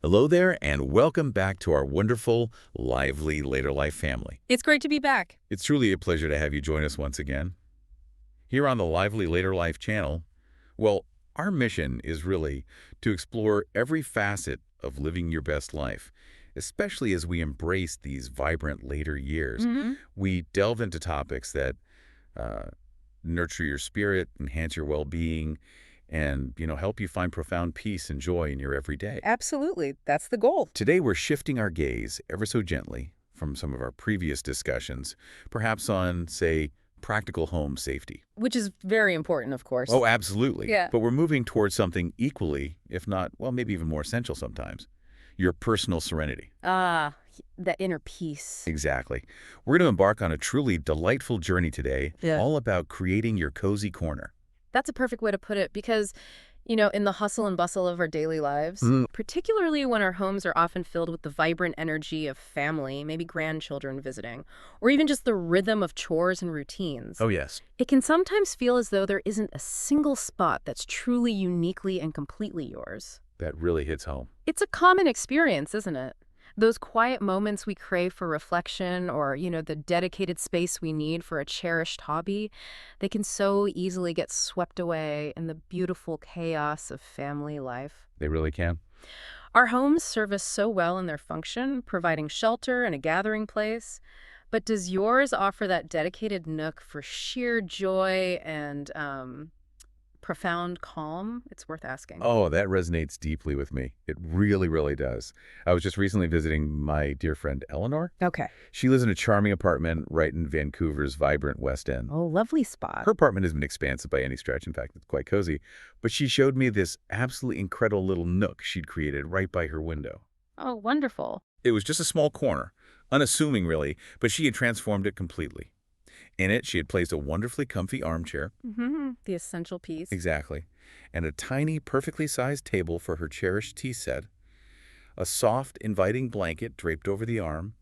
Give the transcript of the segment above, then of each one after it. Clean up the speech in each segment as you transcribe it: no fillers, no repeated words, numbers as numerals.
Hello there, and welcome back to our wonderful, lively Later Life family. It's great to be back. It's truly a pleasure to have you join us once again. Here on the Lively Later Life channel, well, our mission is really to explore every facet of living your best life, especially as we embrace these vibrant later years. Hmm. We delve into topics that uh, nurture your spirit, enhance your well-being, and, help you find profound peace and joy in your everyday. Absolutely. That's the goal. Today, we're shifting our gaze ever so gently from some of our previous discussions, perhaps on, say, practical home safety. Which is very important, of course. Oh, absolutely. Yeah. But we're moving towards something equally, if not, well, maybe even more essential sometimes, your personal serenity. That inner peace. Exactly. We're going to embark on a truly delightful journey today, Yeah. all about creating your cozy corner. That's a perfect way to put it because, in the hustle and bustle of our daily lives, particularly when our homes are often filled with the vibrant energy of family, maybe grandchildren visiting, or even just the rhythm of chores and routines, Oh, yes. it can sometimes feel as though there isn't a single spot that's truly uniquely and completely yours. That really hits home. It's a common experience, isn't it? Those quiet moments we crave for reflection or, the dedicated space we need for a cherished hobby, they can so easily get swept away in the beautiful chaos of family life. They really can. Our homes serve us so well in their function, providing shelter and a gathering place. But does yours offer that dedicated nook for sheer joy and profound calm? It's worth asking. Oh, that resonates deeply with me. It really, really does. I was just recently visiting my dear friend Eleanor. Okay. She lives in a charming apartment right in Vancouver's vibrant West End. Oh, lovely spot. Her apartment isn't expansive by any stretch. In fact, it's quite cozy. But she showed me this absolutely incredible little nook she'd created right by her window. Oh, wonderful. It was just a small corner, unassuming really, but she had transformed it completely. In it, she had placed a wonderfully comfy armchair. The essential piece. Exactly. And a tiny, perfectly sized table for her cherished tea set, a soft, inviting blanket draped over the arm,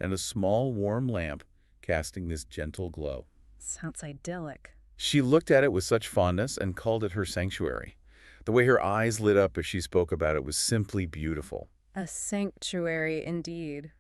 and a small, warm lamp casting this gentle glow. Sounds idyllic. She looked at it with such fondness and called it her sanctuary. The way her eyes lit up as she spoke about it was simply beautiful. A sanctuary, indeed.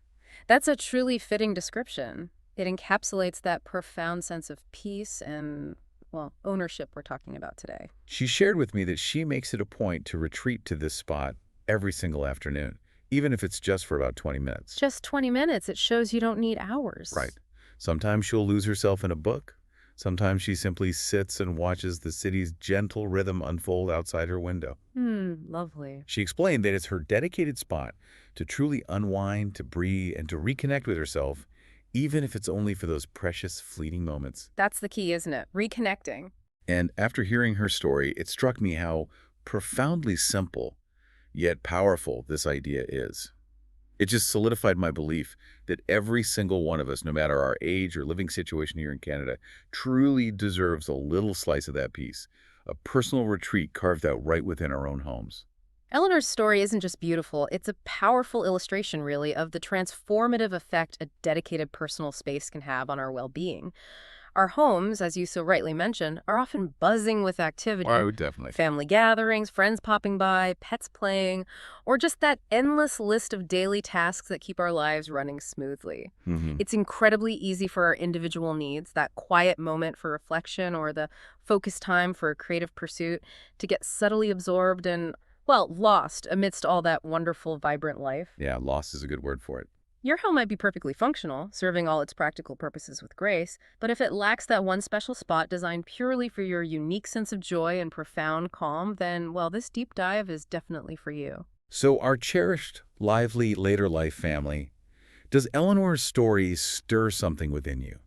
That's a truly fitting description. It encapsulates that profound sense of peace and, well, ownership we're talking about today. She shared with me that she makes it a point to retreat to this spot every single afternoon, even if it's just for about 20 minutes. Just 20 minutes. It shows you don't need hours. Right. Sometimes she'll lose herself in a book. Sometimes she simply sits and watches the city's gentle rhythm unfold outside her window. Lovely. She explained that it's her dedicated spot to truly unwind, to breathe, and to reconnect with herself, even if it's only for those precious, fleeting moments. That's the key, isn't it? Reconnecting. And after hearing her story, it struck me how profoundly simple, yet powerful this idea is. It just solidified my belief that every single one of us, no matter our age or living situation here in Canada, truly deserves a little slice of that peace, a personal retreat carved out right within our own homes. Eleanor's story isn't just beautiful, it's a powerful illustration, really, of the transformative effect a dedicated personal space can have on our well-being. Our homes, as you so rightly mentioned, are often buzzing with activity. Oh, definitely. Family gatherings, friends popping by, pets playing, or just that endless list of daily tasks that keep our lives running smoothly. It's incredibly easy for our individual needs, that quiet moment for reflection or the focused time for a creative pursuit, to get subtly absorbed and, well, lost amidst all that wonderful, vibrant life. Yeah, lost is a good word for it. Your home might be perfectly functional, serving all its practical purposes with grace, but if it lacks that one special spot designed purely for your unique sense of joy and profound calm, then, well, this deep dive is definitely for you. So our cherished, lively later life family, does Eleanor's story stir something within you?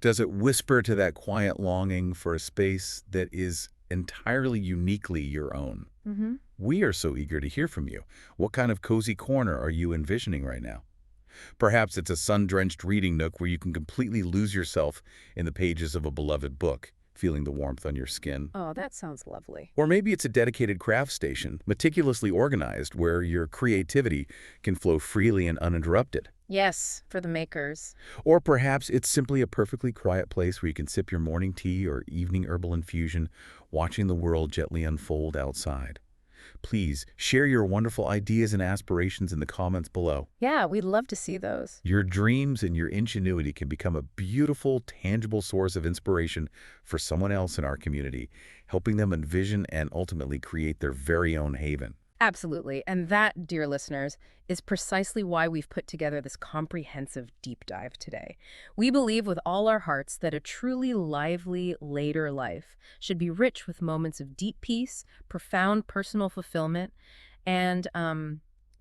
Does it whisper to that quiet longing for a space that is entirely uniquely your own? We are so eager to hear from you. What kind of cozy corner are you envisioning right now? Perhaps it's a sun-drenched reading nook where you can completely lose yourself in the pages of a beloved book, feeling the warmth on your skin. Oh, that sounds lovely. Or maybe it's a dedicated craft station, meticulously organized, where your creativity can flow freely and uninterrupted. Yes, for the makers. Or perhaps it's simply a perfectly quiet place where you can sip your morning tea or evening herbal infusion, watching the world gently unfold outside. please share your wonderful ideas and aspirations in the comments below. Yeah, we'd love to see those. Your dreams and your ingenuity can become a beautiful, tangible source of inspiration for someone else in our community, helping them envision and ultimately create their very own haven. Absolutely. And that, dear listeners, is precisely why we've put together this comprehensive deep dive today. We believe with all our hearts that a truly lively later life should be rich with moments of deep peace, profound personal fulfillment, and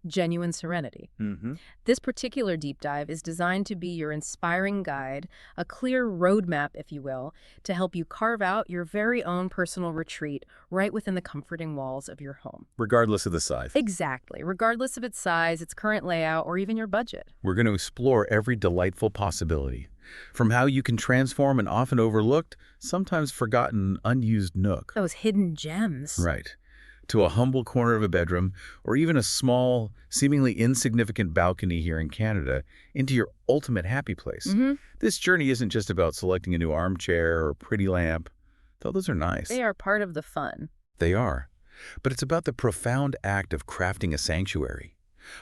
genuine serenity. This particular deep dive is designed to be your inspiring guide, a clear roadmap, if you will, to help you carve out your very own personal retreat right within the comforting walls of your home. Regardless of the size. Exactly, regardless of its size, its current layout, or even your budget. We're going to explore every delightful possibility, from how you can transform an often overlooked, sometimes forgotten, unused nook. Those hidden gems. Right. To a humble corner of a bedroom, or even a small, seemingly insignificant balcony here in Canada, into your ultimate happy place. This journey isn't just about selecting a new armchair or pretty lamp, though those are nice. They are part of the fun. They are. But it's about the profound act of crafting a sanctuary,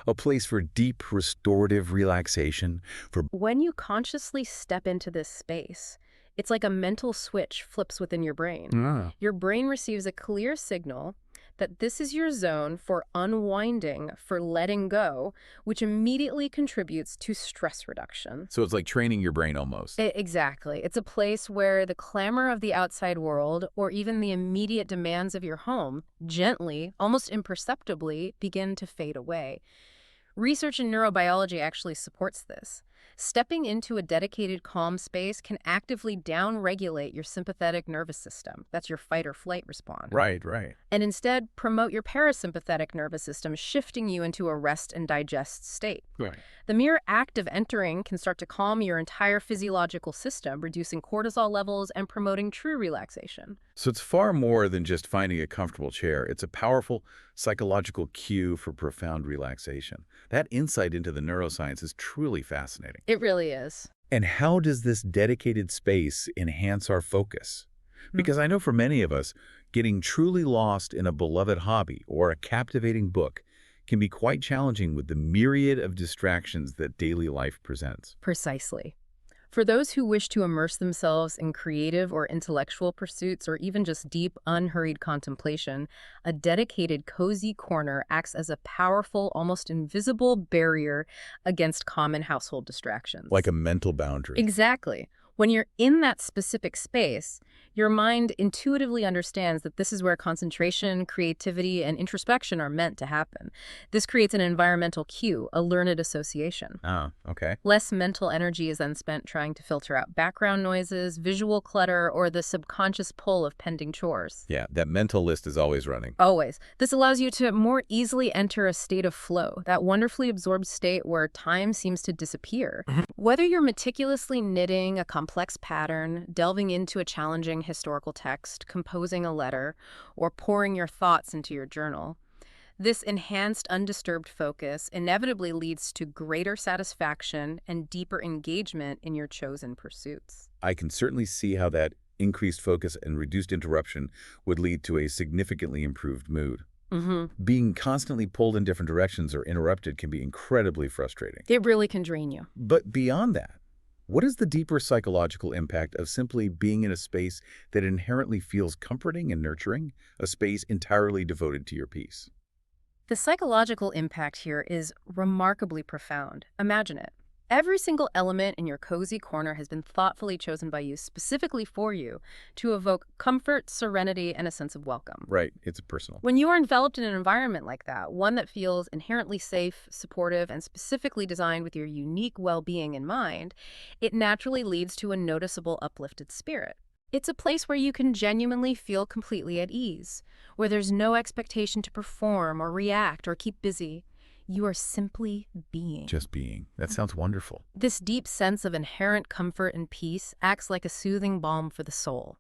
a place for deep, restorative relaxation, for... When you consciously step into this space, it's like a mental switch flips within your brain. Your brain receives a clear signal that this is your zone for unwinding, for letting go, which immediately contributes to stress reduction. So it's like training your brain almost. Exactly. It's a place where the clamor of the outside world, or even the immediate demands of your home, gently, almost imperceptibly, begin to fade away. Research in neurobiology actually supports this. Stepping into a dedicated calm space can actively downregulate your sympathetic nervous system. That's your fight or flight response. Right. And instead promote your parasympathetic nervous system, shifting you into a rest and digest state. Right. The mere act of entering can start to calm your entire physiological system, reducing cortisol levels and promoting true relaxation. So it's far more than just finding a comfortable chair. It's a powerful psychological cue for profound relaxation. That insight into the neuroscience is truly fascinating. It really is. And how does this dedicated space enhance our focus? Because I know for many of us, getting truly lost in a beloved hobby or a captivating book can be quite challenging with the myriad of distractions that daily life presents. Precisely. For those who wish to immerse themselves in creative or intellectual pursuits, or even just deep, unhurried contemplation, a dedicated cozy corner acts as a powerful, almost invisible barrier against common household distractions. Like a mental boundary. Exactly. When you're in that specific space, your mind intuitively understands that this is where concentration, creativity, and introspection are meant to happen. This creates an environmental cue, a learned association. Oh, okay. Less mental energy is then spent trying to filter out background noises, visual clutter, or the subconscious pull of pending chores. Yeah, that mental list is always running. Always. This allows you to more easily enter a state of flow, that wonderfully absorbed state where time seems to disappear. Whether you're meticulously knitting a complex pattern, delving into a challenging historical text, composing a letter, or pouring your thoughts into your journal, this enhanced, undisturbed focus inevitably leads to greater satisfaction and deeper engagement in your chosen pursuits. I can certainly see how that increased focus and reduced interruption would lead to a significantly improved mood. Being constantly pulled in different directions or interrupted can be incredibly frustrating. It really can drain you. But beyond that, what is the deeper psychological impact of simply being in a space that inherently feels comforting and nurturing, a space entirely devoted to your peace? The psychological impact here is remarkably profound. Imagine it. Every single element in your cozy corner has been thoughtfully chosen by you specifically for you to evoke comfort, serenity, and a sense of welcome. Right. It's personal. When you are enveloped in an environment like that, one that feels inherently safe, supportive, and specifically designed with your unique well-being in mind, it naturally leads to a noticeable uplifted spirit. It's a place where you can genuinely feel completely at ease, where there's no expectation to perform or react or keep busy. You are simply being. Just being. That sounds wonderful. This deep sense of inherent comfort and peace acts like a soothing balm for the soul,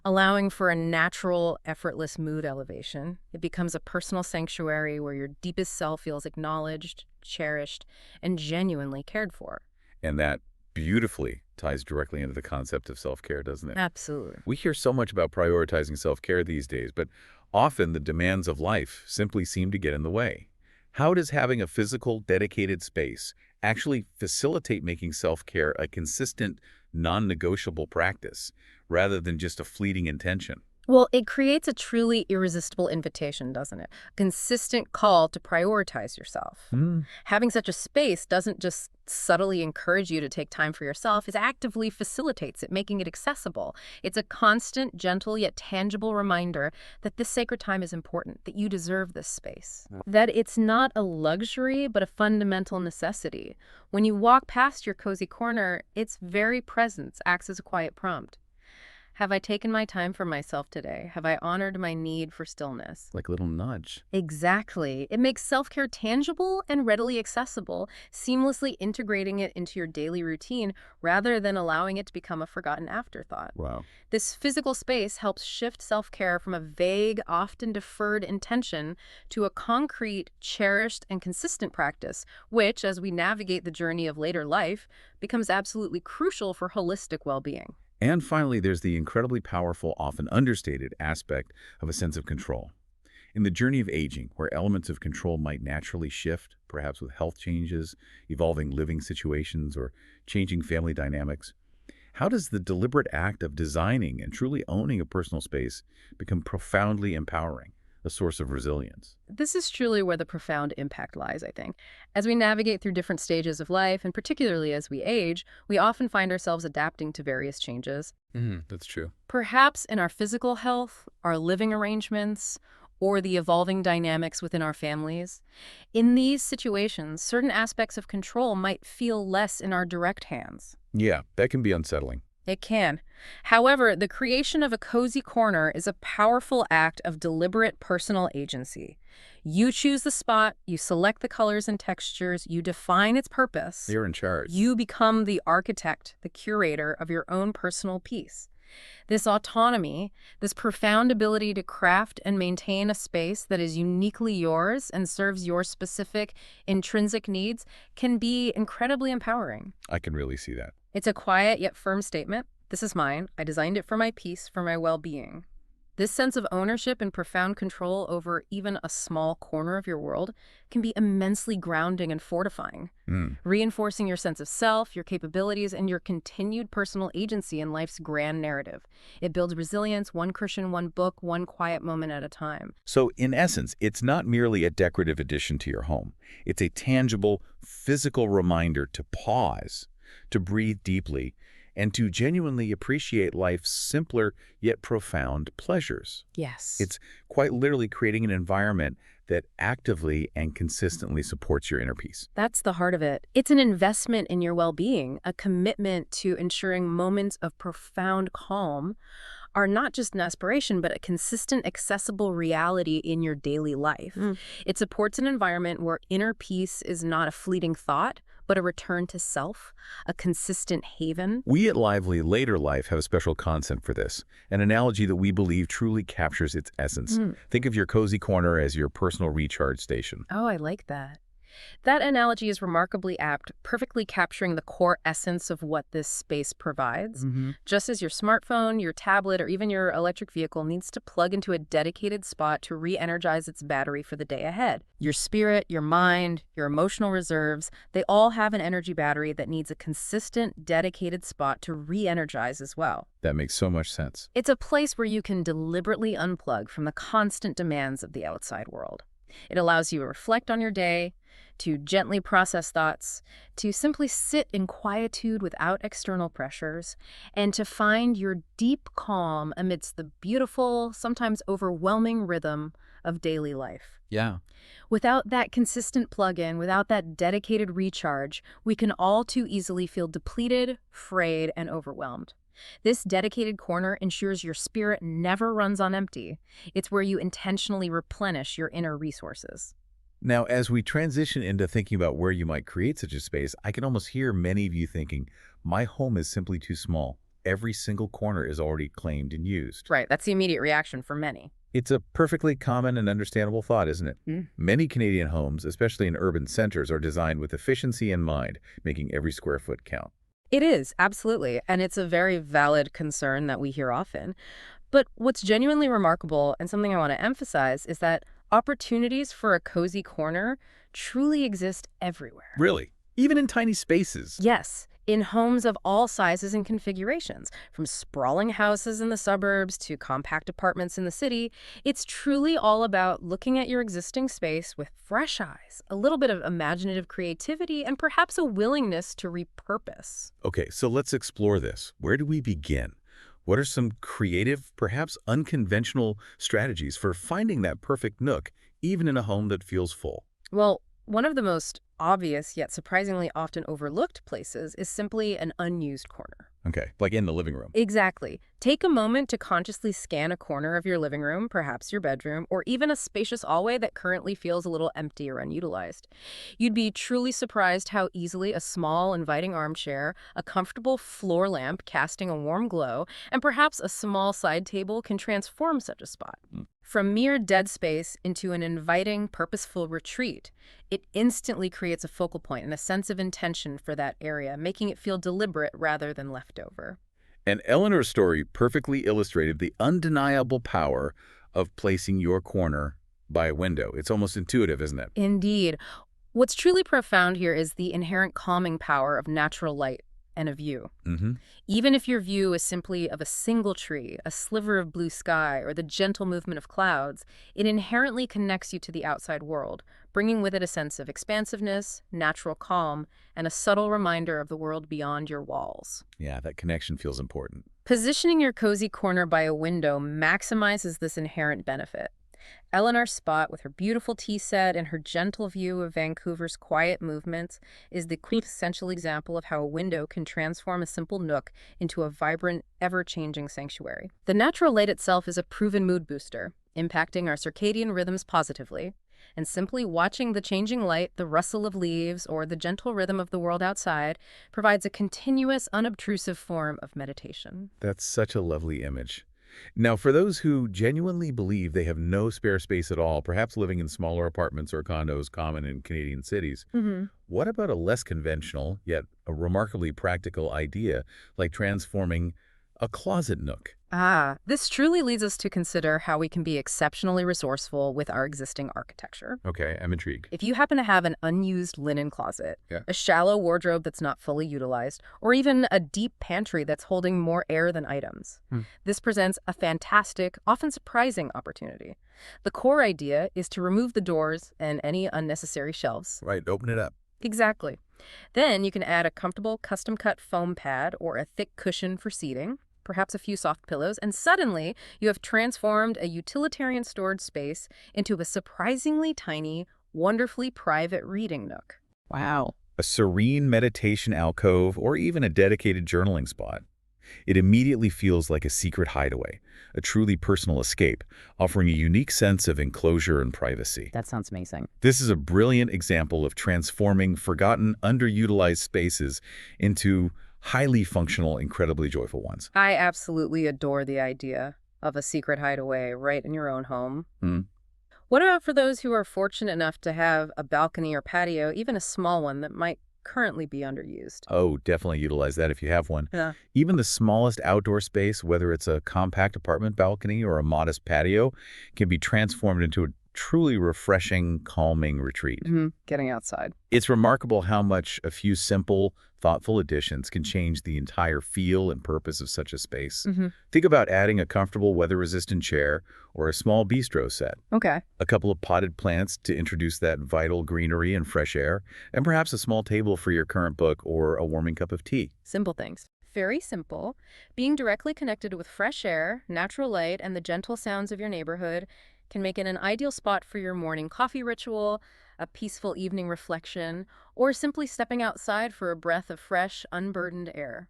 allowing for a natural, effortless mood elevation. It becomes a personal sanctuary where your deepest self feels acknowledged, cherished, and genuinely cared for. And that beautifully ties directly into the concept of self-care, doesn't it? Absolutely. We hear so much about prioritizing self-care these days, but often the demands of life simply seem to get in the way. How does having a physical, dedicated space actually facilitate making self-care a consistent, non-negotiable practice, rather than just a fleeting intention? Well, it creates a truly irresistible invitation, doesn't it? A consistent call to prioritize yourself. Hmm. Having such a space doesn't just subtly encourage you to take time for yourself, it actively facilitates it, making it accessible. It's a constant, gentle, yet tangible reminder that this sacred time is important, that you deserve this space, that it's not a luxury, but a fundamental necessity. When you walk past your cozy corner, its very presence acts as a quiet prompt. Have I taken my time for myself today? Have I honored my need for stillness? Like a little nudge. Exactly. It makes self-care tangible and readily accessible, seamlessly integrating it into your daily routine rather than allowing it to become a forgotten afterthought. Wow. This physical space helps shift self-care from a vague, often deferred intention to a concrete, cherished, and consistent practice, which, as we navigate the journey of later life, becomes absolutely crucial for holistic well-being. And finally, there's the incredibly powerful, often understated aspect of a sense of control. In the journey of aging, where elements of control might naturally shift, perhaps with health changes, evolving living situations, or changing family dynamics, how does the deliberate act of designing and truly owning a personal space become profoundly empowering, a source of resilience? This is truly where the profound impact lies, I think. As we navigate through different stages of life, and particularly as we age, we often find ourselves adapting to various changes. That's true. Perhaps in our physical health, our living arrangements, or the evolving dynamics within our families. In these situations, certain aspects of control might feel less in our direct hands. Yeah, that can be unsettling. It can. However, the creation of a cozy corner is a powerful act of deliberate personal agency. You choose the spot, you select the colors and textures, you define its purpose. You're in charge. You become the architect, the curator of your own personal peace. This autonomy, this profound ability to craft and maintain a space that is uniquely yours and serves your specific intrinsic needs, can be incredibly empowering. I can really see that. It's a quiet yet firm statement. This is mine. I designed it for my peace, for my well-being. This sense of ownership and profound control over even a small corner of your world can be immensely grounding and fortifying, reinforcing your sense of self, your capabilities, and your continued personal agency in life's grand narrative. It builds resilience, one cushion, one book, one quiet moment at a time. So, in essence, it's not merely a decorative addition to your home. It's a tangible, physical reminder to pause, to breathe deeply, and to genuinely appreciate life's simpler yet profound pleasures. Yes. It's quite literally creating an environment that actively and consistently supports your inner peace. That's the heart of it. It's an investment in your well-being, a commitment to ensuring moments of profound calm are not just an aspiration, but a consistent, accessible reality in your daily life. It supports an environment where inner peace is not a fleeting thought, but a return to self, a consistent haven. We at Lively Later Life have a special concept for this, an analogy that we believe truly captures its essence. Think of your cozy corner as your personal recharge station. Oh, I like that. That analogy is remarkably apt, perfectly capturing the core essence of what this space provides. Just as your smartphone, your tablet, or even your electric vehicle needs to plug into a dedicated spot to re-energize its battery for the day ahead. Your spirit, your mind, your emotional reserves, they all have an energy battery that needs a consistent, dedicated spot to re-energize as well. That makes so much sense. It's a place where you can deliberately unplug from the constant demands of the outside world. It allows you to reflect on your day, to gently process thoughts, to simply sit in quietude without external pressures, and to find your deep calm amidst the beautiful, sometimes overwhelming rhythm of daily life. Yeah. Without that consistent plug-in, without that dedicated recharge, we can all too easily feel depleted, frayed, and overwhelmed. This dedicated corner ensures your spirit never runs on empty. It's where you intentionally replenish your inner resources. Now, as we transition into thinking about where you might create such a space, I can almost hear many of you thinking, my home is simply too small. Every single corner is already claimed and used. Right, that's the immediate reaction for many. It's a perfectly common and understandable thought, isn't it? Many Canadian homes, especially in urban centers, are designed with efficiency in mind, making every square foot count. It is, absolutely, and it's a very valid concern that we hear often. But what's genuinely remarkable, and something I want to emphasize, is that opportunities for a cozy corner truly exist everywhere. Really? Even in tiny spaces? Yes, in homes of all sizes and configurations, from sprawling houses in the suburbs to compact apartments in the city, it's truly all about looking at your existing space with fresh eyes, a little bit of imaginative creativity, and perhaps a willingness to repurpose. Okay, so let's explore this. Where do we begin? What are some creative, perhaps unconventional strategies for finding that perfect nook, even in a home that feels full? Well, one of the most obvious yet surprisingly often overlooked places is simply an unused corner. Okay, like in the living room. Exactly. Take a moment to consciously scan a corner of your living room, perhaps your bedroom, or even a spacious hallway that currently feels a little empty or unutilized. You'd be truly surprised how easily a small, inviting armchair, a comfortable floor lamp casting a warm glow, and perhaps a small side table can transform such a spot. From mere dead space into an inviting, purposeful retreat, it instantly creates a focal point and a sense of intention for that area, making it feel deliberate rather than leftover. And Eleanor's story perfectly illustrated the undeniable power of placing your corner by a window. It's almost intuitive, isn't it? Indeed. What's truly profound here is the inherent calming power of natural light and a view. Mm-hmm. Even if your view is simply of a single tree, a sliver of blue sky, or the gentle movement of clouds, it inherently connects you to the outside world, bringing with it a sense of expansiveness, natural calm, and a subtle reminder of the world beyond your walls. Yeah, that connection feels important. Positioning your cozy corner by a window maximizes this inherent benefit. Eleanor's spot, with her beautiful tea set and her gentle view of Vancouver's quiet movements, is the quintessential example of how a window can transform a simple nook into a vibrant, ever-changing sanctuary. The natural light itself is a proven mood booster, impacting our circadian rhythms positively, and simply watching the changing light, the rustle of leaves, or the gentle rhythm of the world outside provides a continuous, unobtrusive form of meditation. That's such a lovely image. Now, for those who genuinely believe they have no spare space at all, perhaps living in smaller apartments or condos common in Canadian cities, what about a less conventional, yet a remarkably practical idea like transforming a closet nook? This truly leads us to consider how we can be exceptionally resourceful with our existing architecture. Okay, I'm intrigued. If you happen to have an unused linen closet, Yeah. a shallow wardrobe that's not fully utilized, or even a deep pantry that's holding more air than items, this presents a fantastic, often surprising opportunity. The core idea is to remove the doors and any unnecessary shelves. Right, open it up. Exactly. Then you can add a comfortable custom-cut foam pad or a thick cushion for seating, perhaps a few soft pillows, and suddenly you have transformed a utilitarian storage space into a surprisingly tiny, wonderfully private reading nook. Wow. A serene meditation alcove or even a dedicated journaling spot. It immediately feels like a secret hideaway, a truly personal escape, offering a unique sense of enclosure and privacy. That sounds amazing. This is a brilliant example of transforming forgotten, underutilized spaces into highly functional, incredibly joyful ones. I absolutely adore the idea of a secret hideaway right in your own home. What about for those who are fortunate enough to have a balcony or patio, even a small one that might currently be underused? Oh, definitely utilize that if you have one. Yeah. Even the smallest outdoor space, whether it's a compact apartment balcony or a modest patio, can be transformed into a truly refreshing, calming retreat. Getting outside. It's remarkable how much a few simple, thoughtful additions can change the entire feel and purpose of such a space. Think about adding a comfortable weather-resistant chair or a small bistro set, Okay. a couple of potted plants to introduce that vital greenery and fresh air, and perhaps a small table for your current book or a warming cup of tea. Simple things. Very simple. Being directly connected with fresh air, natural light, and the gentle sounds of your neighborhood can make it an ideal spot for your morning coffee ritual, a peaceful evening reflection, or simply stepping outside for a breath of fresh, unburdened air.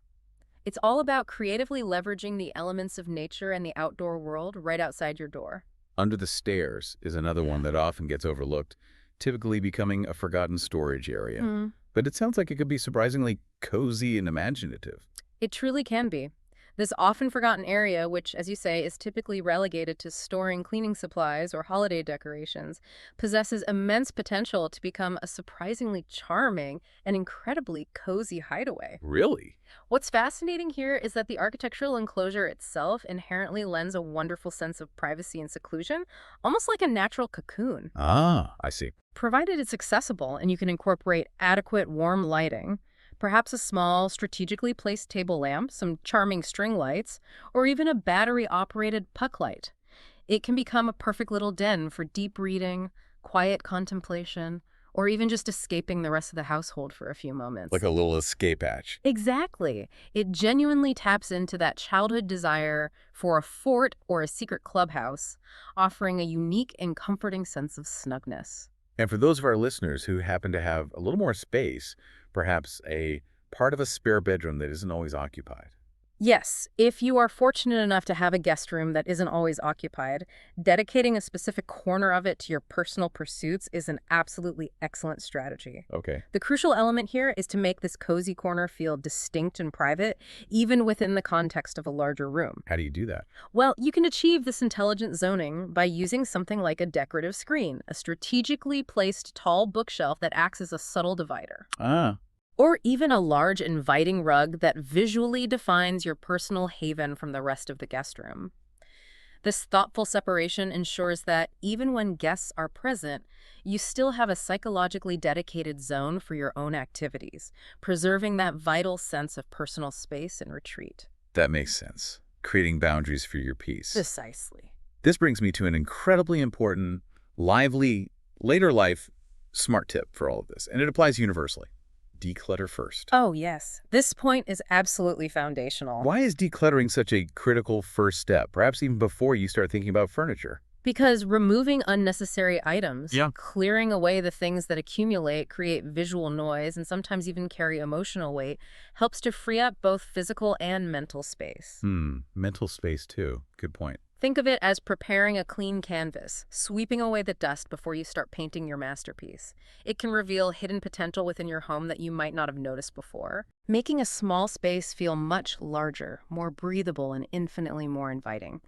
It's all about creatively leveraging the elements of nature and the outdoor world right outside your door. Under the stairs is another one that often gets overlooked, typically becoming a forgotten storage area. But it sounds like it could be surprisingly cozy and imaginative. It truly can be. This often forgotten area, which, as you say, is typically relegated to storing cleaning supplies or holiday decorations, possesses immense potential to become a surprisingly charming and incredibly cozy hideaway. Really? What's fascinating here is that the architectural enclosure itself inherently lends a wonderful sense of privacy and seclusion, almost like a natural cocoon. Ah, I see. Provided it's accessible and you can incorporate adequate warm lighting, perhaps a small, strategically placed table lamp, some charming string lights, or even a battery-operated puck light, it can become a perfect little den for deep reading, quiet contemplation, or even just escaping the rest of the household for a few Like moments. a little escape hatch. Exactly. It genuinely taps into that childhood desire for a fort or a secret clubhouse, offering a unique and comforting sense of snugness. And for those of our listeners who happen to have a little more space, perhaps a part of a spare bedroom that isn't always occupied. Yes, if you are fortunate enough to have a guest room that isn't always occupied, dedicating a specific corner of it to your personal pursuits is an absolutely excellent strategy. Okay. The crucial element here is to make this cozy corner feel distinct and private, even within the context of a larger room. How do you do that? Well, you can achieve this intelligent zoning by using something like a decorative screen, a strategically placed tall bookshelf that acts as a subtle divider, Ah, or even a large inviting rug that visually defines your personal haven from the rest of the guest room. This thoughtful separation ensures that even when guests are present, you still have a psychologically dedicated zone for your own activities, preserving that vital sense of personal space and retreat. that makes sense. Creating boundaries for your peace. Precisely. This brings me to an incredibly important, lively, later life smart tip for all of this, and it applies universally. Declutter first. Oh, yes. This point is absolutely foundational. Why is decluttering such a critical first step, perhaps even before you start thinking about furniture? Because removing unnecessary items, Yeah. clearing away the things that accumulate, create visual noise, and sometimes even carry emotional weight, helps to free up both physical and mental space. Mental space too. Good point. Think of it as preparing a clean canvas, sweeping away the dust before you start painting your masterpiece. It can reveal hidden potential within your home that you might not have noticed before, making a small space feel much larger, more breathable, and infinitely more inviting.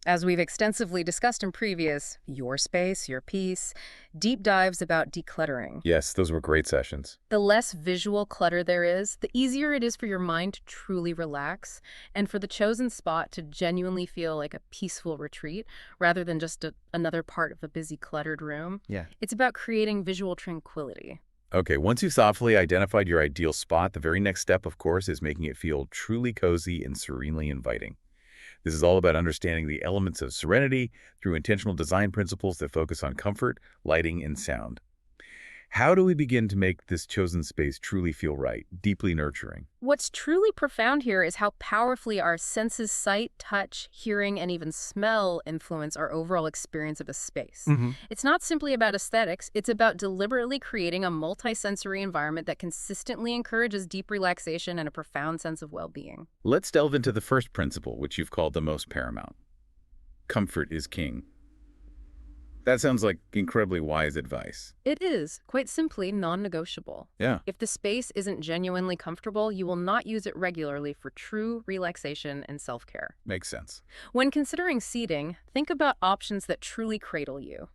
As we've extensively discussed in previous Your Space, Your Peace deep dives about decluttering, Yes, those were great sessions. the less visual clutter there is, the easier it is for your mind to truly relax and for the chosen spot to genuinely feel like a peaceful retreat rather than just another part of a busy, cluttered room. Yeah. It's about creating visual tranquility. Okay, once you've thoughtfully identified your ideal spot, the very next step, of course, is making it feel truly cozy and serenely inviting. This is all about understanding the elements of serenity through intentional design principles that focus on comfort, lighting, and sound. How do we begin to make this chosen space truly feel right, deeply nurturing? What's truly profound here is how powerfully our senses sight, touch, hearing, and even smell influence our overall experience of a space. It's not simply about aesthetics, it's about deliberately creating a multisensory environment that consistently encourages deep relaxation and a profound sense of well-being. Let's delve into the first principle, which you've called the most paramount. Comfort is king. That sounds like incredibly wise advice. It is, quite simply, non-negotiable. Yeah, If the space isn't genuinely comfortable, you will not use it regularly for true relaxation and self-care. makes sense. When considering seating, think about options that truly cradle you.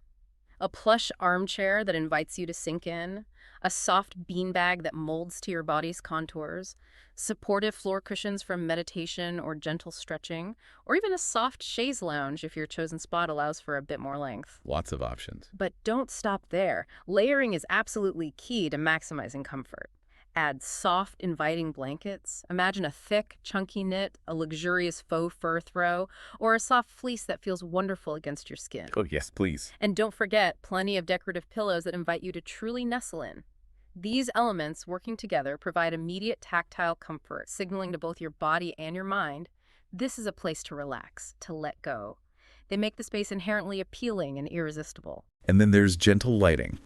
A plush armchair that invites you to sink in, a soft beanbag that molds to your body's contours, supportive floor cushions for meditation or gentle stretching, or even a soft chaise lounge if your chosen spot allows for a bit more length. Lots of options. But don't stop there. Layering is absolutely key to maximizing comfort. Add soft, inviting blankets. Imagine a thick, chunky knit, a luxurious faux fur throw, or a soft fleece that feels wonderful against your skin. Oh, yes, please. And don't forget, plenty of decorative pillows that invite you to truly nestle in. These elements, working together, provide immediate tactile comfort, signaling to both your body and your mind, this is a place to relax, to let go. They make the space inherently appealing and irresistible. And then there's gentle lighting.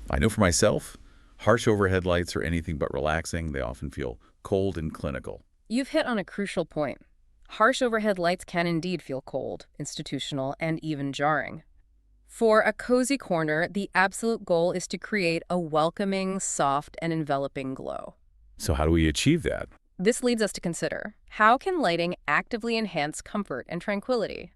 I know for myself, harsh overhead lights are anything but relaxing. They often feel cold and clinical. You've hit on a crucial point. Harsh overhead lights can indeed feel cold, institutional, and even jarring. For a cozy corner, the absolute goal is to create a welcoming, soft, and enveloping glow. So how do we achieve that? This leads us to consider, how can lighting actively enhance comfort and tranquility?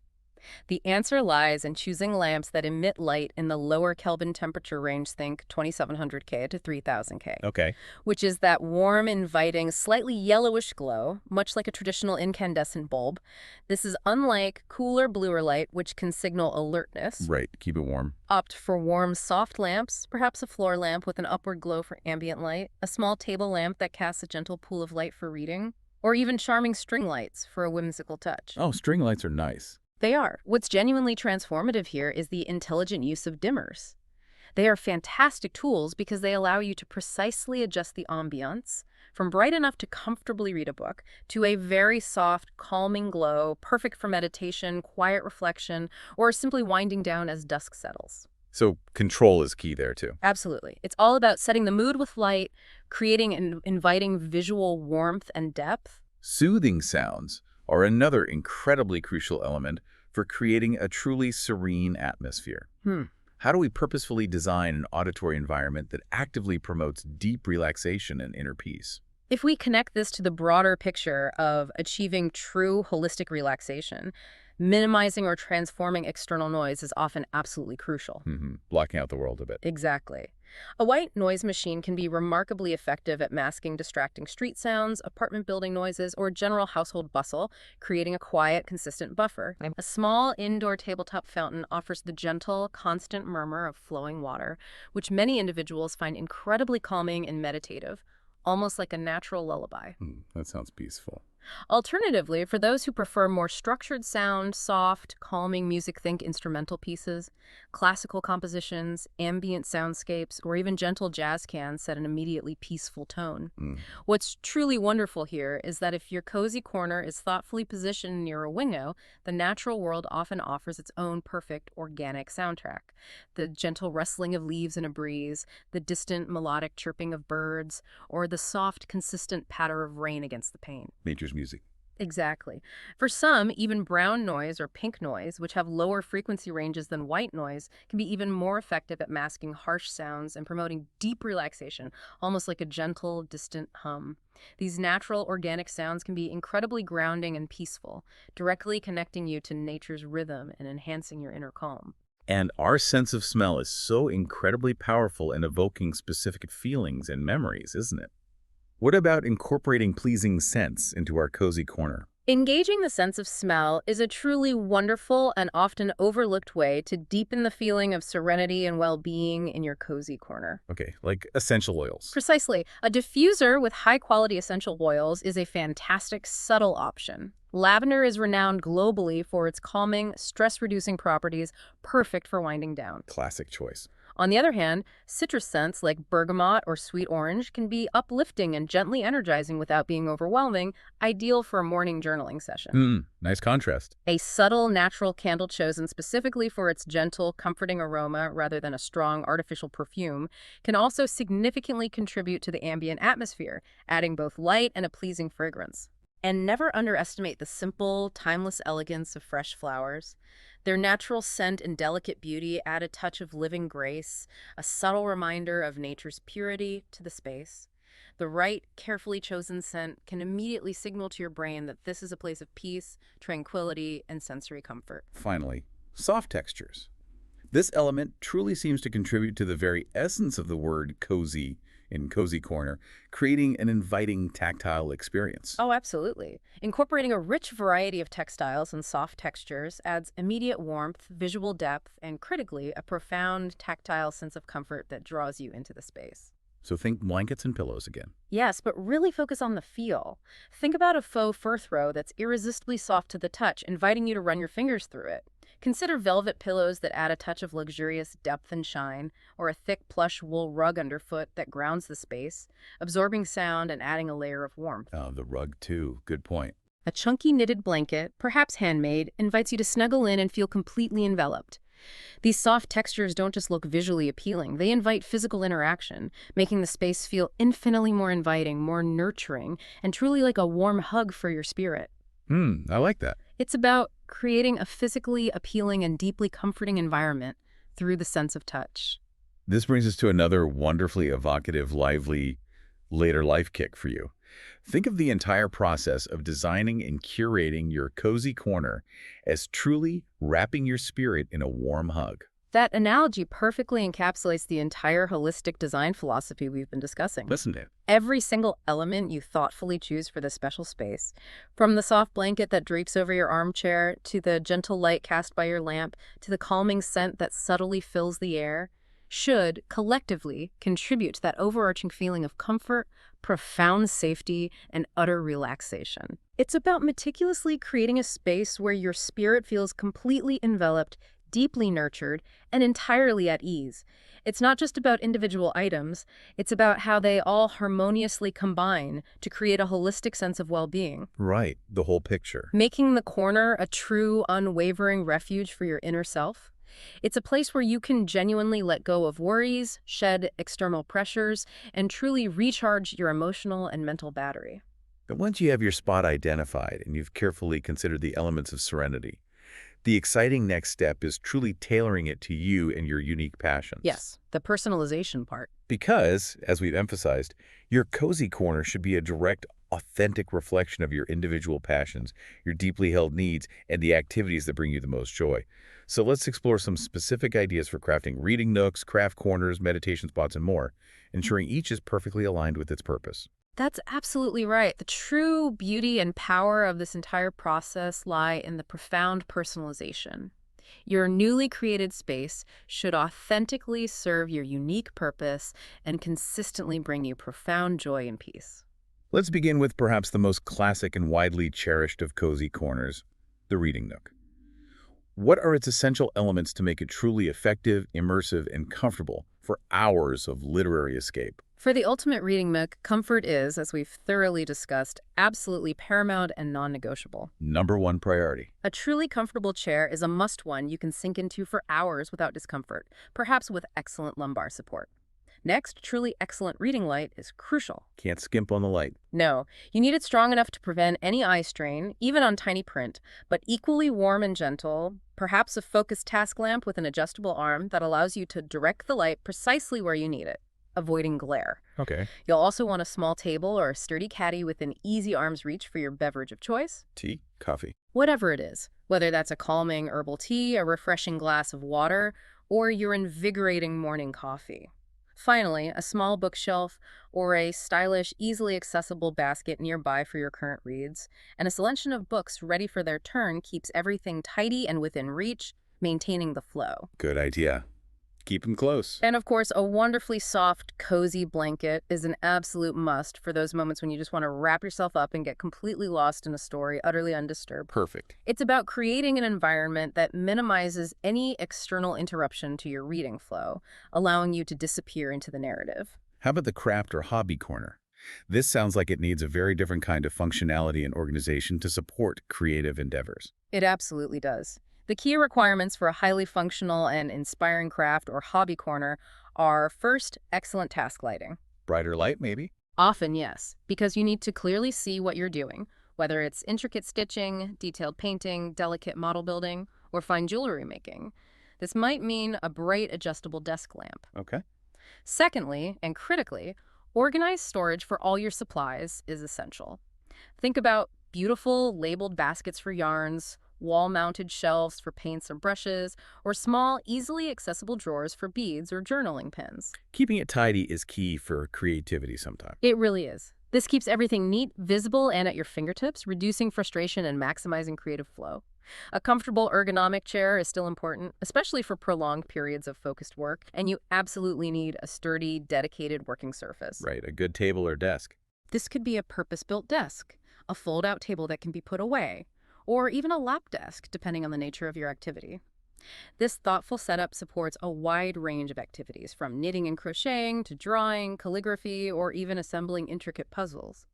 The answer lies in choosing lamps that emit light in the lower Kelvin temperature range, think 2700 K to 3000 K, Okay. which is that warm, inviting, slightly yellowish glow, much like a traditional incandescent bulb. This is unlike cooler, bluer light, which can signal alertness. Right. Keep it warm. Opt for warm, soft lamps, perhaps a floor lamp with an upward glow for ambient light, a small table lamp that casts a gentle pool of light for reading, or even charming string lights for a whimsical touch. Oh, string lights are nice. They are. What's genuinely transformative here is the intelligent use of dimmers. They are fantastic tools because they allow you to precisely adjust the ambiance, from bright enough to comfortably read a book, to a very soft, calming glow, perfect for meditation, quiet reflection, or simply winding down as dusk settles. So control is key there, too. Absolutely. It's all about setting the mood with light, creating an inviting visual warmth and depth. Soothing sounds are another incredibly crucial element for creating a truly serene atmosphere. How do we purposefully design an auditory environment that actively promotes deep relaxation and inner peace? If we connect this to the broader picture of achieving true holistic relaxation, minimizing or transforming external noise is often absolutely crucial. Blocking out the world a bit. Exactly. A white noise machine can be remarkably effective at masking distracting street sounds, apartment building noises, or general household bustle, creating a quiet, consistent buffer. A small indoor tabletop fountain offers the gentle, constant murmur of flowing water, which many individuals find incredibly calming and meditative, almost like a natural lullaby. That sounds peaceful. Alternatively, for those who prefer more structured sound, soft, calming music, think instrumental pieces, classical compositions, ambient soundscapes, or even gentle jazz can set an immediately peaceful tone. What's truly wonderful here is that if your cozy corner is thoughtfully positioned near a window, the natural world often offers its own perfect organic soundtrack. The gentle rustling of leaves in a breeze, the distant melodic chirping of birds, or the soft, consistent patter of rain against the pane. Nature's music. Exactly. For some, even brown noise or pink noise, which have lower frequency ranges than white noise, can be even more effective at masking harsh sounds and promoting deep relaxation, almost like a gentle, distant hum. These natural, organic sounds can be incredibly grounding and peaceful, directly connecting you to nature's rhythm and enhancing your inner calm. And our sense of smell is so incredibly powerful in evoking specific feelings and memories, isn't it? What about incorporating pleasing scents into our cozy corner? Engaging the sense of smell is a truly wonderful and often overlooked way to deepen the feeling of serenity and well-being in your cozy corner. Okay, like essential oils. Precisely. A diffuser with high-quality essential oils is a fantastic, subtle option. Lavender is renowned globally for its calming, stress-reducing properties, perfect for winding down. Classic choice. On the other hand, citrus scents like bergamot or sweet orange can be uplifting and gently energizing without being overwhelming, ideal for a morning journaling session. Nice contrast. A subtle, natural candle chosen specifically for its gentle, comforting aroma rather than a strong, artificial perfume can also significantly contribute to the ambient atmosphere, adding both light and a pleasing fragrance. And never underestimate the simple, timeless elegance of fresh flowers. Their natural scent and delicate beauty add a touch of living grace, a subtle reminder of nature's purity to the space. The right, carefully chosen scent can immediately signal to your brain that this is a place of peace, tranquility, and sensory comfort. Finally, soft textures. This element truly seems to contribute to the very essence of the word cozy in Cozy Corner, creating an inviting tactile experience. Oh, absolutely. Incorporating a rich variety of textiles and soft textures adds immediate warmth, visual depth, and critically, a profound tactile sense of comfort that draws you into the space. So think blankets and pillows again. Yes, but really focus on the feel. Think about a faux fur throw that's irresistibly soft to the touch, inviting you to run your fingers through it. Consider velvet pillows that add a touch of luxurious depth and shine, or a thick plush wool rug underfoot that grounds the space, absorbing sound and adding a layer of warmth. Oh, the rug too. Good point. A chunky knitted blanket, perhaps handmade, invites you to snuggle in and feel completely enveloped. These soft textures don't just look visually appealing, they invite physical interaction, making the space feel infinitely more inviting, more nurturing, and truly like a warm hug for your spirit. I like that. It's about creating a physically appealing and deeply comforting environment through the sense of touch. This brings us to another wonderfully evocative, lively, later life kick for you. Think of the entire process of designing and curating your cozy corner as truly wrapping your spirit in a warm hug. That analogy perfectly encapsulates the entire holistic design philosophy we've been discussing. Listen to it. Every single element you thoughtfully choose for this special space, from the soft blanket that drapes over your armchair, to the gentle light cast by your lamp, to the calming scent that subtly fills the air, should collectively contribute to that overarching feeling of comfort, profound safety, and utter relaxation. It's about meticulously creating a space where your spirit feels completely enveloped, deeply nurtured, and entirely at ease. It's not just about individual items, it's about how they all harmoniously combine to create a holistic sense of well-being, Right, the whole picture. making the corner a true, unwavering refuge for your inner self. It's a place where you can genuinely let go of worries, shed external pressures, and truly recharge your emotional and mental battery. But once you have your spot identified and you've carefully considered the elements of serenity, the exciting next step is truly tailoring it to you and your unique passions. Yes, the personalization part. Because, as we've emphasized, your cozy corner should be a direct, authentic reflection of your individual passions, your deeply held needs, and the activities that bring you the most joy. So let's explore some specific ideas for crafting reading nooks, craft corners, meditation spots, and more, ensuring each is perfectly aligned with its purpose. That's absolutely right. The true beauty and power of this entire process lie in the profound personalization. Your newly created space should authentically serve your unique purpose and consistently bring you profound joy and peace. Let's begin with perhaps the most classic and widely cherished of cozy corners, the reading nook. What are its essential elements to make it truly effective, immersive, and comfortable for hours of literary escape? For the ultimate reading nook, comfort is, as we've thoroughly discussed, absolutely paramount and non-negotiable. Number one priority. A truly comfortable chair is a must-one you can sink into for hours without discomfort, perhaps with excellent lumbar support. Next, truly excellent reading light is crucial. Can't skimp on the light. No, you need it strong enough to prevent any eye strain, even on tiny print, but equally warm and gentle, perhaps a focused task lamp with an adjustable arm that allows you to direct the light precisely where you need it, avoiding glare. Okay. You'll also want a small table or a sturdy caddy within easy arm's reach for your beverage of choice. Tea, coffee. Whatever it is, whether that's a calming herbal tea, a refreshing glass of water, or your invigorating morning coffee. Finally, a small bookshelf or a stylish, easily accessible basket nearby for your current reads, and a selection of books ready for their turn keeps everything tidy and within reach, maintaining the flow. Good idea. Keep them close. And of course, a wonderfully soft, cozy blanket is an absolute must for those moments when you just want to wrap yourself up and get completely lost in a story, utterly undisturbed. Perfect. It's about creating an environment that minimizes any external interruption to your reading flow, allowing you to disappear into the narrative. How about the craft or hobby corner? This sounds like it needs a very different kind of functionality and organization to support creative endeavors. It absolutely does. The key requirements for a highly functional and inspiring craft or hobby corner are, first, excellent task lighting. Brighter light, maybe? Often, yes, because you need to clearly see what you're doing, whether it's intricate stitching, detailed painting, delicate model building, or fine jewelry making. This might mean a bright adjustable desk lamp. Okay. Secondly, and critically, organized storage for all your supplies is essential. Think about beautiful labeled baskets for yarns, wall-mounted shelves for paints or brushes, or small, easily accessible drawers for beads or journaling pens. Keeping it tidy is key for creativity sometimes. It really is. This keeps everything neat, visible, and at your fingertips, reducing frustration and maximizing creative flow. A comfortable ergonomic chair is still important, especially for prolonged periods of focused work, and you absolutely need a sturdy, dedicated working surface. Right, a good table or desk. This could be a purpose-built desk, a fold-out table that can be put away, or even a lap desk, depending on the nature of your activity. This thoughtful setup supports a wide range of activities, from knitting and crocheting to drawing, calligraphy, or even assembling intricate puzzles.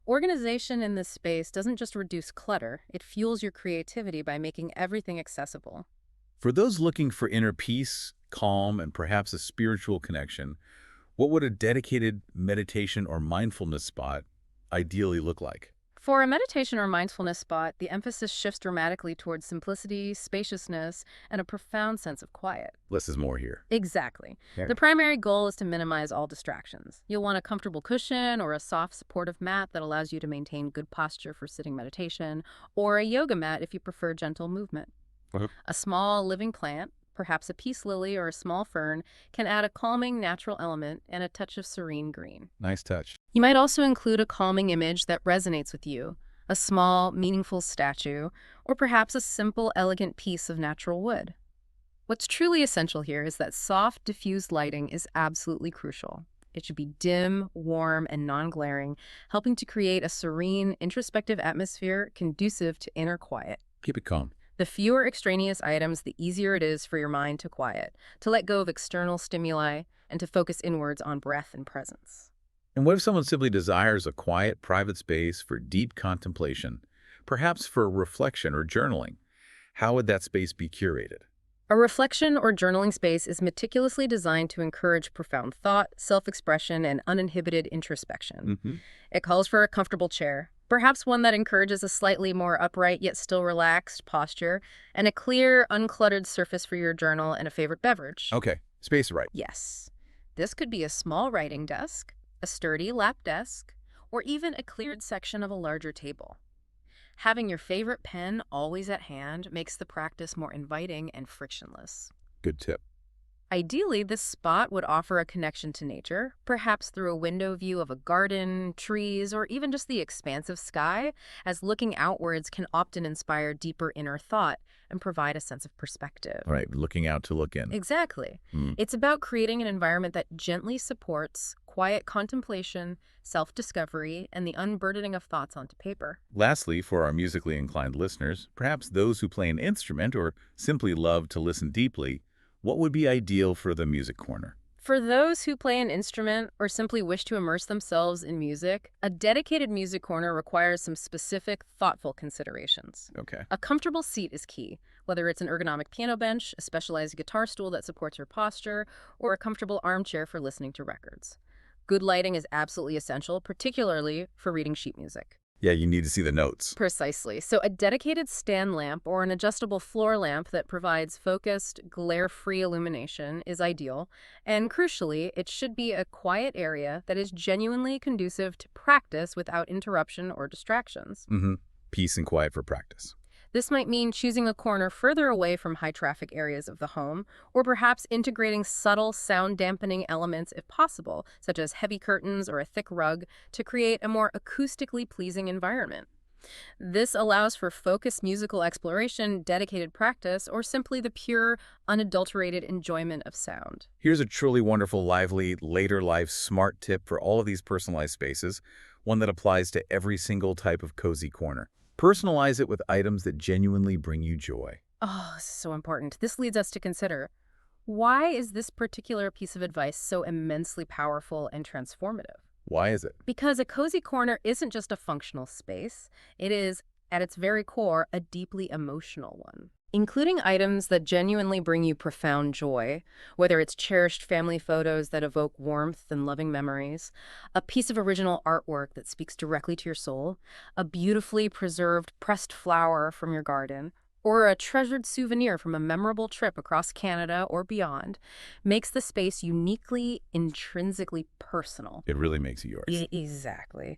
Organization in this space doesn't just reduce clutter, it fuels your creativity by making everything accessible. For those looking for inner peace, calm, and perhaps a spiritual connection, what would a dedicated meditation or mindfulness spot ideally look like? For a meditation or mindfulness spot, the emphasis shifts dramatically towards simplicity, spaciousness, and a profound sense of quiet. Less is more here. Exactly. Yeah. The primary goal is to minimize all distractions. You'll want a comfortable cushion or a soft, supportive mat that allows you to maintain good posture for sitting meditation, or a yoga mat if you prefer gentle movement. Uh-huh. A small living plant, perhaps a peace lily or a small fern, can add a calming natural element and a touch of serene green. Nice touch. You might also include a calming image that resonates with you, a small, meaningful statue, or perhaps a simple, elegant piece of natural wood. What's truly essential here is that soft, diffused lighting is absolutely crucial. It should be dim, warm, and non-glaring, helping to create a serene, introspective atmosphere conducive to inner quiet. Keep it calm. The fewer extraneous items, the easier it is for your mind to quiet, to let go of external stimuli, and to focus inwards on breath and presence. And what if someone simply desires a quiet, private space for deep contemplation, perhaps for reflection or journaling? How would that space be curated? A reflection or journaling space is meticulously designed to encourage profound thought, self-expression, and uninhibited introspection. It calls for a comfortable chair, perhaps one that encourages a slightly more upright yet still relaxed posture, and a clear, uncluttered surface for your journal and a favorite beverage. Okay, space right. Yes. This could be a small writing desk, a sturdy lap desk, or even a cleared section of a larger table. Having your favorite pen always at hand makes the practice more inviting and frictionless. Good tip. Ideally, this spot would offer a connection to nature, perhaps through a window view of a garden, trees, or even just the expansive sky, as looking outwards can often inspire deeper inner thought and provide a sense of perspective. All right, looking out to look in. Exactly. It's about creating an environment that gently supports quiet contemplation, self-discovery, and the unburdening of thoughts onto paper. Lastly, for our musically inclined listeners, perhaps those who play an instrument or simply love to listen deeply, what would be ideal for the music corner? For those who play an instrument or simply wish to immerse themselves in music, a dedicated music corner requires some specific, thoughtful considerations. Okay. A comfortable seat is key, whether it's an ergonomic piano bench, a specialized guitar stool that supports your posture, or a comfortable armchair for listening to records. Good lighting is absolutely essential, particularly for reading sheet music. Yeah, you need to see the notes. Precisely. So a dedicated stand lamp or an adjustable floor lamp that provides focused, glare-free illumination is ideal. And crucially, it should be a quiet area that is genuinely conducive to practice without interruption or distractions. Peace and quiet for practice. This might mean choosing a corner further away from high-traffic areas of the home, or perhaps integrating subtle sound-dampening elements if possible, such as heavy curtains or a thick rug, to create a more acoustically pleasing environment. This allows for focused musical exploration, dedicated practice, or simply the pure, unadulterated enjoyment of sound. Here's a truly wonderful, lively, later life smart tip for all of these personalized spaces, one that applies to every single type of cozy corner. Personalize it with items that genuinely bring you joy. Oh, this is so important. This leads us to consider, why is this particular piece of advice so immensely powerful and transformative? Why is it? Because a cozy corner isn't just a functional space. It is, at its very core, a deeply emotional one. Including items that genuinely bring you profound joy, whether it's cherished family photos that evoke warmth and loving memories, a piece of original artwork that speaks directly to your soul, a beautifully preserved pressed flower from your garden, or a treasured souvenir from a memorable trip across Canada or beyond, makes the space uniquely, intrinsically personal. It really makes it yours. Exactly.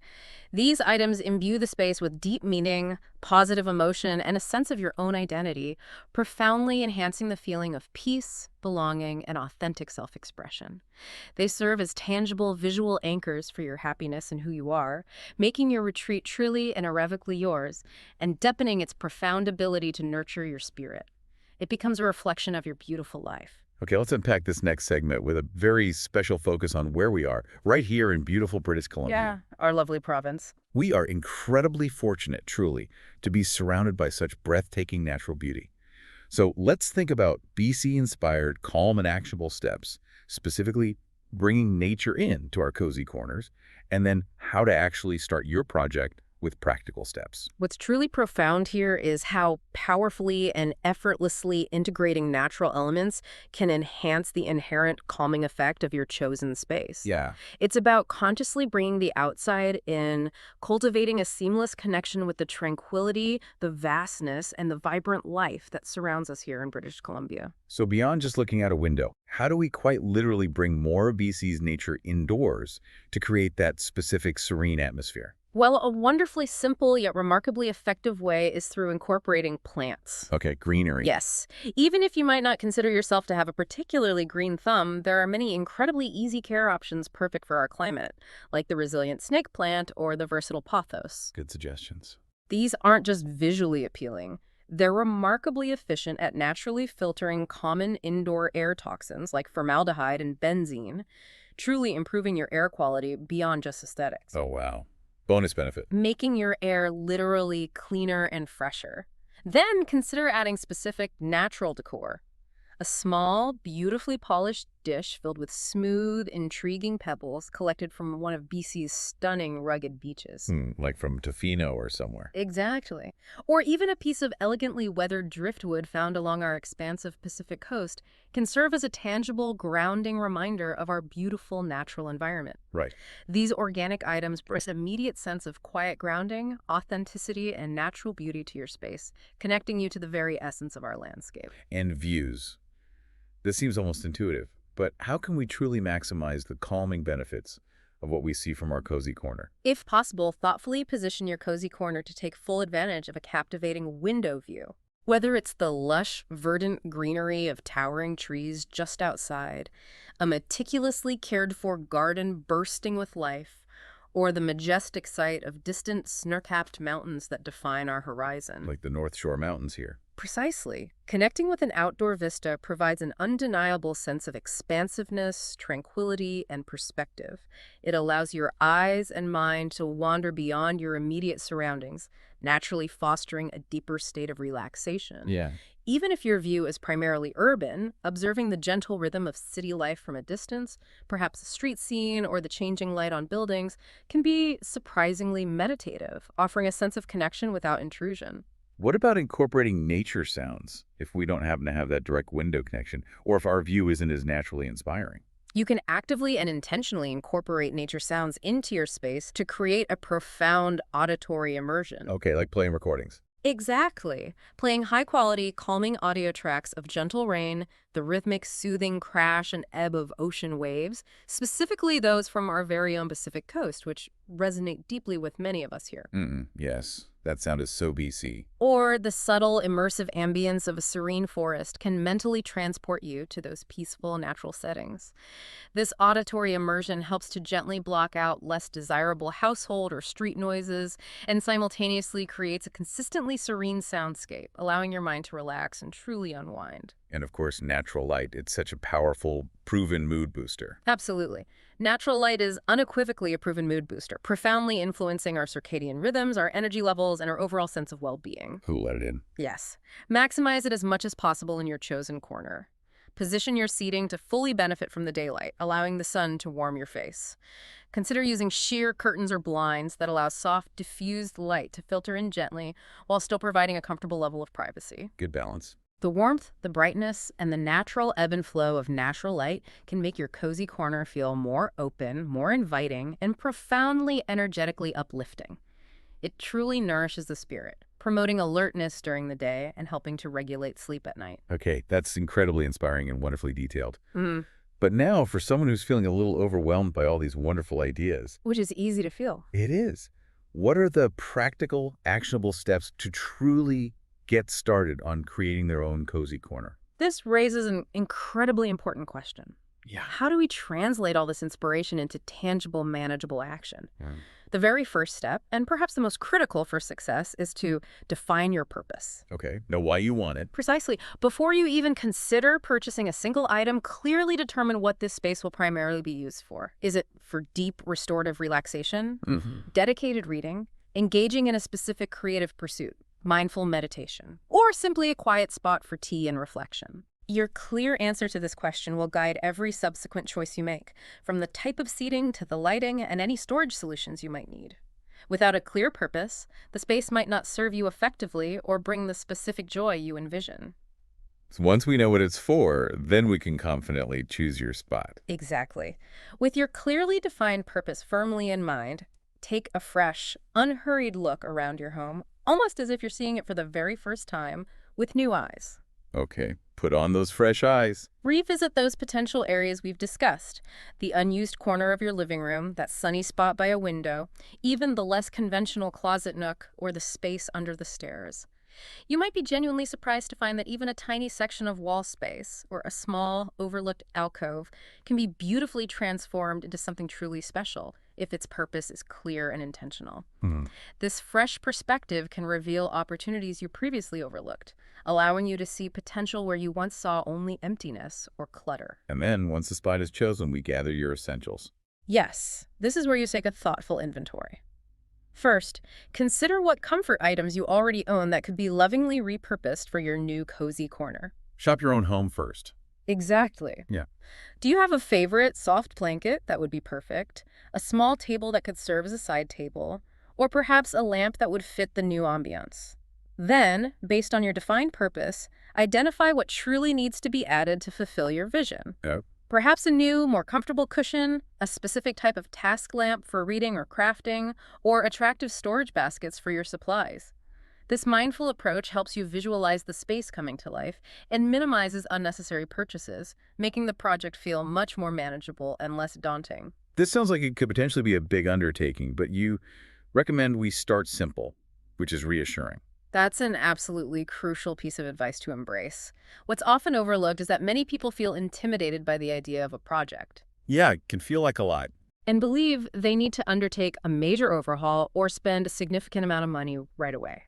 These items imbue the space with deep meaning, positive emotion, and a sense of your own identity, profoundly enhancing the feeling of peace, belonging, and authentic self-expression. They serve as tangible visual anchors for your happiness and who you are, making your retreat truly and irrevocably yours, and deepening its profound ability to nurture your spirit. It becomes a reflection of your beautiful life. Okay, let's unpack this next segment with a very special focus on where we are, right here in beautiful British Columbia. Yeah, our lovely province. We are incredibly fortunate, truly, to be surrounded by such breathtaking natural beauty. So let's think about BC-inspired, calm and actionable steps, specifically bringing nature in to our cozy corners, and then how to actually start your project with practical steps. What's truly profound here is how powerfully and effortlessly integrating natural elements can enhance the inherent calming effect of your chosen space. Yeah. It's about consciously bringing the outside in, cultivating a seamless connection with the tranquility, the vastness, and the vibrant life that surrounds us here in British Columbia. So beyond just looking out a window, how do we quite literally bring more of BC's nature indoors to create that specific serene atmosphere? Well, a wonderfully simple yet remarkably effective way is through incorporating plants. Okay, greenery. Yes. Even if you might not consider yourself to have a particularly green thumb, there are many incredibly easy care options perfect for our climate, like the resilient snake plant or the versatile pothos. Good suggestions. These aren't just visually appealing. They're remarkably efficient at naturally filtering common indoor air toxins like formaldehyde and benzene, truly improving your air quality beyond just aesthetics, Oh, wow. Bonus benefit. making your air literally cleaner and fresher. Then consider adding specific natural decor. A small, beautifully polished dish filled with smooth, intriguing pebbles collected from one of BC's stunning rugged beaches. Like from Tofino or somewhere. Exactly. Or even a piece of elegantly weathered driftwood found along our expansive Pacific coast can serve as a tangible, grounding reminder of our beautiful natural environment. Right. These organic items bring an immediate sense of quiet grounding, authenticity, and natural beauty to your space, connecting you to the very essence of our landscape. And views. This seems almost intuitive, but how can we truly maximize the calming benefits of what we see from our cozy corner? If possible, thoughtfully position your cozy corner to take full advantage of a captivating window view. Whether it's the lush, verdant greenery of towering trees just outside, a meticulously cared-for garden bursting with life, or the majestic sight of distant snow-capped mountains that define our horizon. Like the North Shore Mountains here. Precisely. Connecting with an outdoor vista provides an undeniable sense of expansiveness, tranquility, and perspective. It allows your eyes and mind to wander beyond your immediate surroundings, naturally fostering a deeper state of relaxation. Yeah. Even if your view is primarily urban, observing the gentle rhythm of city life from a distance, perhaps a street scene or the changing light on buildings, can be surprisingly meditative, offering a sense of connection without intrusion. What about incorporating nature sounds if we don't happen to have that direct window connection, or if our view isn't as naturally inspiring? You can actively and intentionally incorporate nature sounds into your space to create a profound auditory immersion. Okay, like playing recordings. Exactly. Playing high-quality, calming audio tracks of gentle rain, the rhythmic, soothing crash and ebb of ocean waves, specifically those from our very own Pacific coast, which resonate deeply with many of us here. Yes, that sound is so BC. Or the subtle, immersive ambience of a serene forest can mentally transport you to those peaceful, natural settings. This auditory immersion helps to gently block out less desirable household or street noises and simultaneously creates a consistently serene soundscape, allowing your mind to relax and truly unwind. And of course, natural light. It's such a powerful, proven mood booster. Absolutely. Natural light is unequivocally a proven mood booster, profoundly influencing our circadian rhythms, our energy levels, and our overall sense of well-being. Who let it in? Yes. Maximize it as much as possible in your chosen corner. Position your seating to fully benefit from the daylight, allowing the sun to warm your face. Consider using sheer curtains or blinds that allow soft, diffused light to filter in gently while still providing a comfortable level of privacy. Good balance. The warmth, the brightness, and the natural ebb and flow of natural light can make your cozy corner feel more open, more inviting, and profoundly energetically uplifting. It truly nourishes the spirit, promoting alertness during the day and helping to regulate sleep at night. Okay, that's incredibly inspiring and wonderfully detailed. But now, for someone who's feeling a little overwhelmed by all these wonderful ideas, Which is easy to feel. it is. What are the practical, actionable steps to truly get started on creating their own cozy corner? This raises an incredibly important question. Yeah. How do we translate all this inspiration into tangible, manageable action? The very first step, and perhaps the most critical for success, is to define your purpose. Okay, know why you want it. Precisely. Before you even consider purchasing a single item, clearly determine what this space will primarily be used for. Is it for deep restorative relaxation, dedicated reading, engaging in a specific creative pursuit, mindful meditation, or simply a quiet spot for tea and reflection? Your clear answer to this question will guide every subsequent choice you make, from the type of seating to the lighting and any storage solutions you might need. Without a clear purpose, the space might not serve you effectively or bring the specific joy you envision. So once we know what it's for, then we can confidently choose your spot. Exactly. With your clearly defined purpose firmly in mind, take a fresh, unhurried look around your home, almost as if you're seeing it for the very first time with new eyes. Okay, put on those fresh eyes. Revisit those potential areas we've discussed, the unused corner of your living room, that sunny spot by a window, even the less conventional closet nook or the space under the stairs. You might be genuinely surprised to find that even a tiny section of wall space or a small, overlooked alcove can be beautifully transformed into something truly special if its purpose is clear and intentional. This fresh perspective can reveal opportunities you previously overlooked, allowing you to see potential where you once saw only emptiness or clutter. And then, once the spot is chosen, we gather your essentials. Yes, this is where you take a thoughtful inventory. First, consider what comfort items you already own that could be lovingly repurposed for your new cozy corner. Shop your own home first. Exactly. Yeah. Do you have a favorite soft blanket that would be perfect, a small table that could serve as a side table, or perhaps a lamp that would fit the new ambiance? Then, based on your defined purpose, identify what truly needs to be added to fulfill your vision. Yep. Perhaps a new, more comfortable cushion, a specific type of task lamp for reading or crafting, or attractive storage baskets for your supplies. This mindful approach helps you visualize the space coming to life and minimizes unnecessary purchases, making the project feel much more manageable and less daunting. This sounds like it could potentially be a big undertaking, but you recommend we start simple, which is reassuring. That's an absolutely crucial piece of advice to embrace. What's often overlooked is that many people feel intimidated by the idea of a project Yeah, it can feel like a lot. and believe they need to undertake a major overhaul or spend a significant amount of money right away.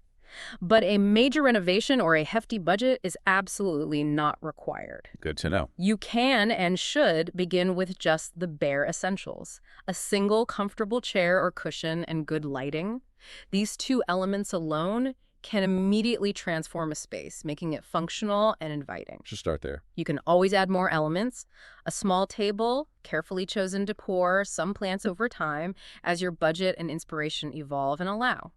But a major renovation or a hefty budget is absolutely not required. Good to know. You can and should begin with just the bare essentials: a single comfortable chair or cushion and good lighting. These two elements alone can immediately transform a space, making it functional and inviting. Should start there. You can always add more elements: a small table, carefully chosen decor, some plants over time, as your budget and inspiration evolve and allow.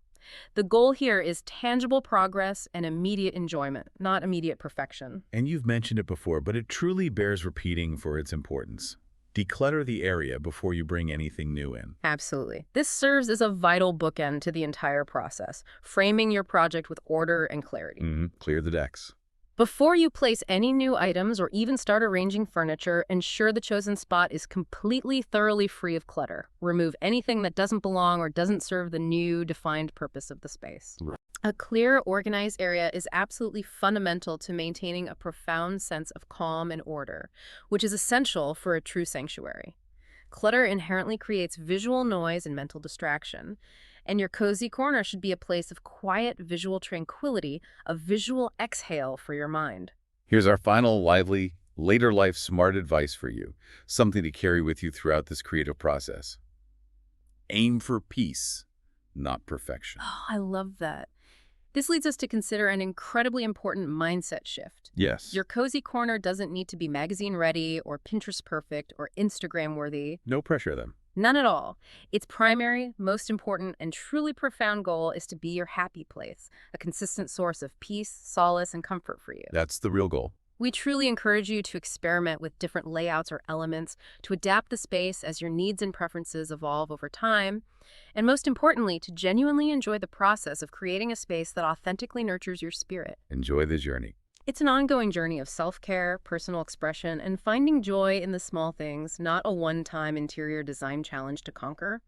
The goal here is tangible progress and immediate enjoyment, not immediate perfection. And you've mentioned it before, but it truly bears repeating for its importance. Declutter the area before you bring anything new in. Absolutely. This serves as a vital bookend to the entire process, framing your project with order and clarity. Clear the decks. Before you place any new items or even start arranging furniture, ensure the chosen spot is completely, thoroughly free of clutter. Remove anything that doesn't belong or doesn't serve the new, defined purpose of the space. Right. A clear, organized area is absolutely fundamental to maintaining a profound sense of calm and order, which is essential for a true sanctuary. Clutter inherently creates visual noise and mental distraction, and your cozy corner should be a place of quiet visual tranquility, a visual exhale for your mind. Here's our final lively, later life smart advice for you, something to carry with you throughout this creative process. Aim for peace, not perfection. Oh, I love that. This leads us to consider an incredibly important mindset shift. Yes. Your cozy corner doesn't need to be magazine ready or Pinterest perfect or Instagram worthy. No pressure then. None at all. Its primary, most important, and truly profound goal is to be your happy place, a consistent source of peace, solace, and comfort for you. That's the real goal. We truly encourage you to experiment with different layouts or elements, to adapt the space as your needs and preferences evolve over time, and most importantly, to genuinely enjoy the process of creating a space that authentically nurtures your spirit. Enjoy the journey. It's an ongoing journey of self-care, personal expression, and finding joy in the small things, not a one-time interior design challenge to conquer.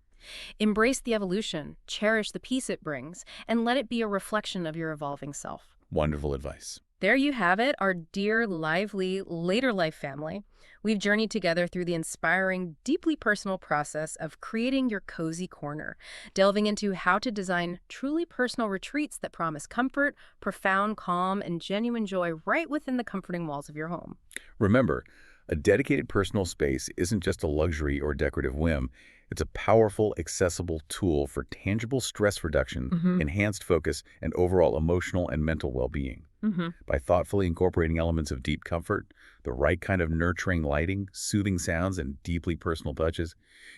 Embrace the evolution, cherish the peace it brings, and let it be a reflection of your evolving self. Wonderful advice. There you have it, our dear, lively, later life family. We've journeyed together through the inspiring, deeply personal process of creating your cozy corner, delving into how to design truly personal retreats that promise comfort, profound calm, and genuine joy right within the comforting walls of your home. Remember, A dedicated personal space isn't just a luxury or decorative whim. It's a powerful, accessible tool for tangible stress reduction, Mm-hmm. enhanced focus, and overall emotional and mental well-being. Mm-hmm. By thoughtfully incorporating elements of deep comfort, the right kind of nurturing lighting, soothing sounds, and deeply personal touches,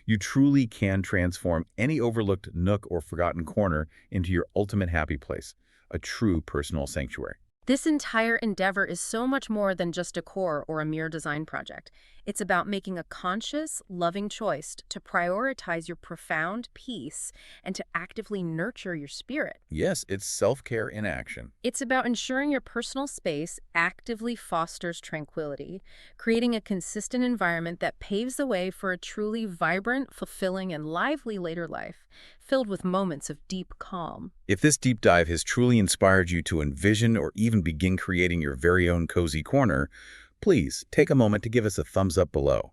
you truly can transform any overlooked nook or forgotten corner into your ultimate happy place, a true personal sanctuary. This entire endeavor is so much more than just decor or a mere design project. It's about making a conscious, loving choice to prioritize your profound peace and to actively nurture your spirit. Yes, it's self-care in action. It's about ensuring your personal space actively fosters tranquility, creating a consistent environment that paves the way for a truly vibrant, fulfilling, and lively later life, filled with moments of deep calm. If this deep dive has truly inspired you to envision or even begin creating your very own cozy corner, please take a moment to give us a thumbs up below.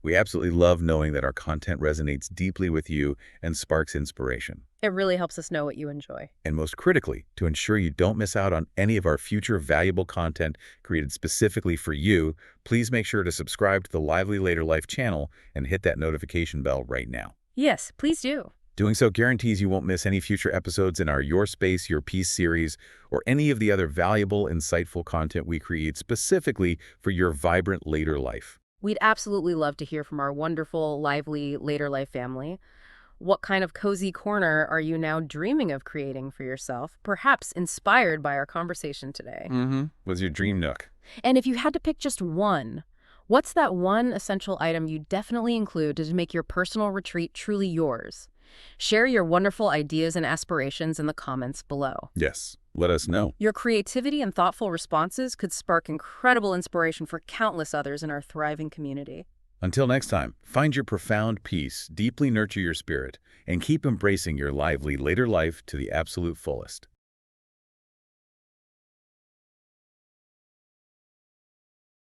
We absolutely love knowing that our content resonates deeply with you and sparks inspiration. It really helps us know what you enjoy. And most critically, to ensure you don't miss out on any of our future valuable content created specifically for you, please make sure to subscribe to the Lively Later Life channel and hit that notification bell right now. Yes, please do. Doing so guarantees you won't miss any future episodes in our Your Space, Your Peace series or any of the other valuable, insightful content we create specifically for your vibrant later life. We'd absolutely love to hear from our wonderful, lively later life family. What kind of cozy corner are you now dreaming of creating for yourself, perhaps inspired by our conversation today? Was your dream nook? And if you had to pick just one, what's that one essential item you definitely include to make your personal retreat truly yours? Share your wonderful ideas and aspirations in the comments below. Yes, let us know. Your creativity and thoughtful responses could spark incredible inspiration for countless others in our thriving community. Until next time, find your profound peace, deeply nurture your spirit, and keep embracing your lively later life to the absolute fullest.